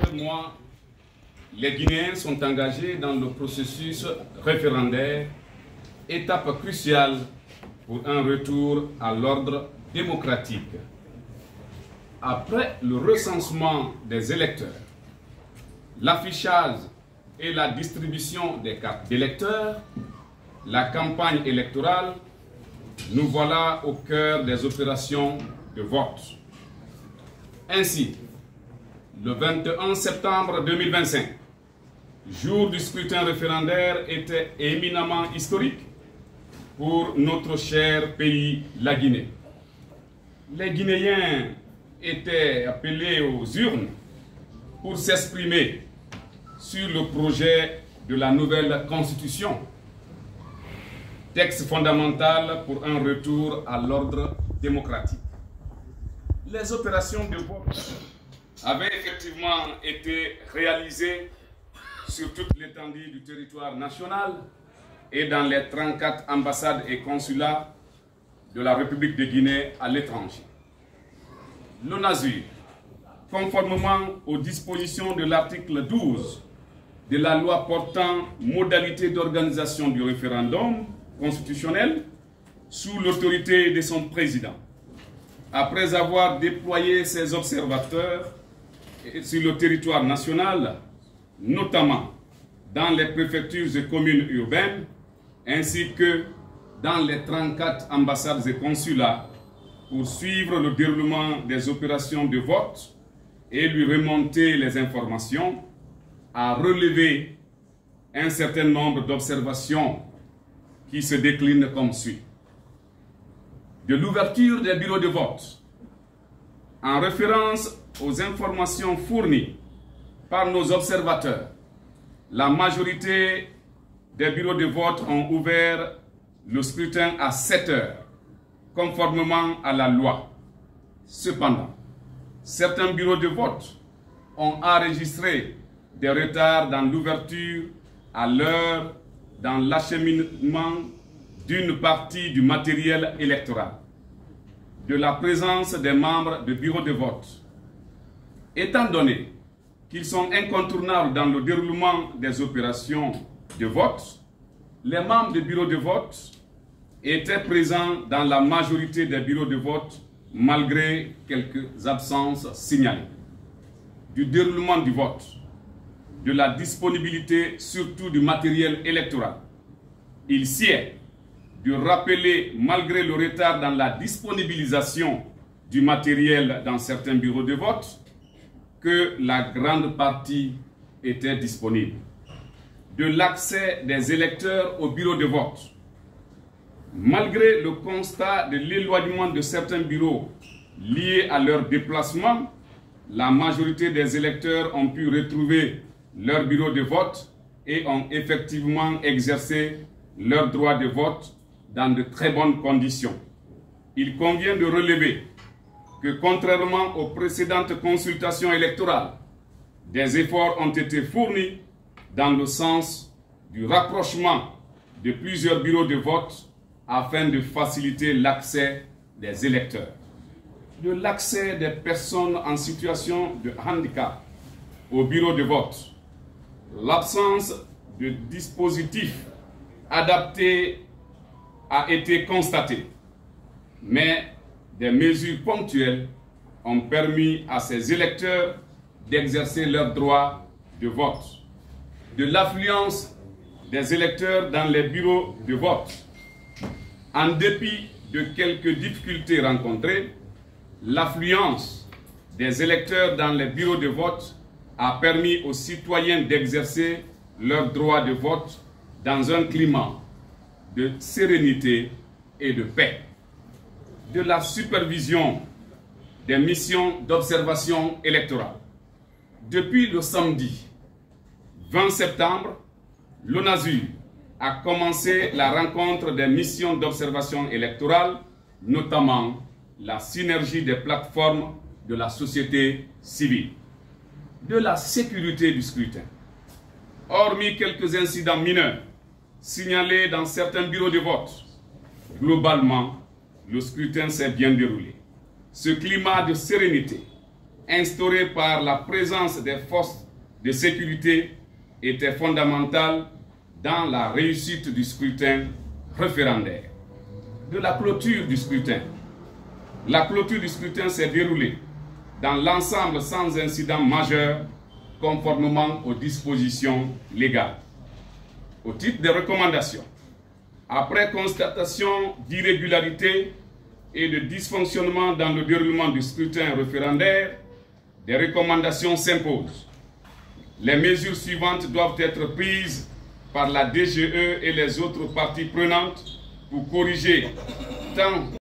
plusieurs mois, les Guinéens sont engagés dans le processus référendaire, étape cruciale pour un retour à l'ordre démocratique. Après le recensement des électeurs, l'affichage et la distribution des cartes d'électeurs, la campagne électorale, nous voilà au cœur des opérations de vote. Ainsi, le 21 septembre 2025, jour du scrutin référendaire, était éminemment historique pour notre cher pays, la Guinée. Les Guinéens étaient appelés aux urnes pour s'exprimer sur le projet de la nouvelle constitution, texte fondamental pour un retour à l'ordre démocratique. Les opérations de vote avaient effectivement été réalisées sur toute l'étendue du territoire national et dans les 34 ambassades et consulats de la République de Guinée à l'étranger. L'ONASUR, conformément aux dispositions de l'article 12 de la loi portant modalités d'organisation du référendum constitutionnel, sous l'autorité de son président, après avoir déployé ses observateurs sur le territoire national, notamment dans les préfectures et communes urbaines, ainsi que dans les 34 ambassades et consulats, pour suivre le déroulement des opérations de vote et lui remonter les informations, a relevé un certain nombre d'observations qui se déclinent comme suit. De l'ouverture des bureaux de vote, en référence aux informations fournies par nos observateurs, la majorité des bureaux de vote ont ouvert le scrutin à 7 heures, conformément à la loi. Cependant, certains bureaux de vote ont enregistré des retards dans l'ouverture à l'heure dans l'acheminement d'une partie du matériel électoral, de la présence des membres de bureaux de vote. Étant donné qu'ils sont incontournables dans le déroulement des opérations de vote, les membres des bureaux de vote étaient présents dans la majorité des bureaux de vote malgré quelques absences signalées. Du déroulement du vote, de la disponibilité surtout du matériel électoral, il sied de rappeler, malgré le retard dans la disponibilisation du matériel dans certains bureaux de vote, que la grande partie était disponible. De l'accès des électeurs aux bureaux de vote, malgré le constat de l'éloignement de certains bureaux liés à leur déplacement, la majorité des électeurs ont pu retrouver leur bureau de vote et ont effectivement exercé leur droit de vote dans de très bonnes conditions. Il convient de relever que, contrairement aux précédentes consultations électorales, des efforts ont été fournis dans le sens du rapprochement de plusieurs bureaux de vote afin de faciliter l'accès des électeurs. De l'accès des personnes en situation de handicap aux bureaux de vote, l'absence de dispositifs adaptés a été constatée, mais des mesures ponctuelles ont permis à ces électeurs d'exercer leur droit de vote. De l'affluence des électeurs dans les bureaux de vote, en dépit de quelques difficultés rencontrées, l'affluence des électeurs dans les bureaux de vote a permis aux citoyens d'exercer leur droit de vote dans un climat de sérénité et de paix. De la supervision des missions d'observation électorale. Depuis le samedi 20 septembre, l'ONASUR a commencé la rencontre des missions d'observation électorale, notamment la synergie des plateformes de la société civile. De la sécurité du scrutin. Hormis quelques incidents mineurs signalés dans certains bureaux de vote, globalement, le scrutin s'est bien déroulé. Ce climat de sérénité instaurée par la présence des forces de sécurité était fondamentale dans la réussite du scrutin référendaire. De la clôture du scrutin. La clôture du scrutin s'est déroulée dans l'ensemble sans incident majeur, conformément aux dispositions légales. Au titre des recommandations, après constatation d'irrégularités et de dysfonctionnement dans le déroulement du scrutin référendaire, des recommandations s'imposent. Les mesures suivantes doivent être prises par la DGE et les autres parties prenantes pour corriger tant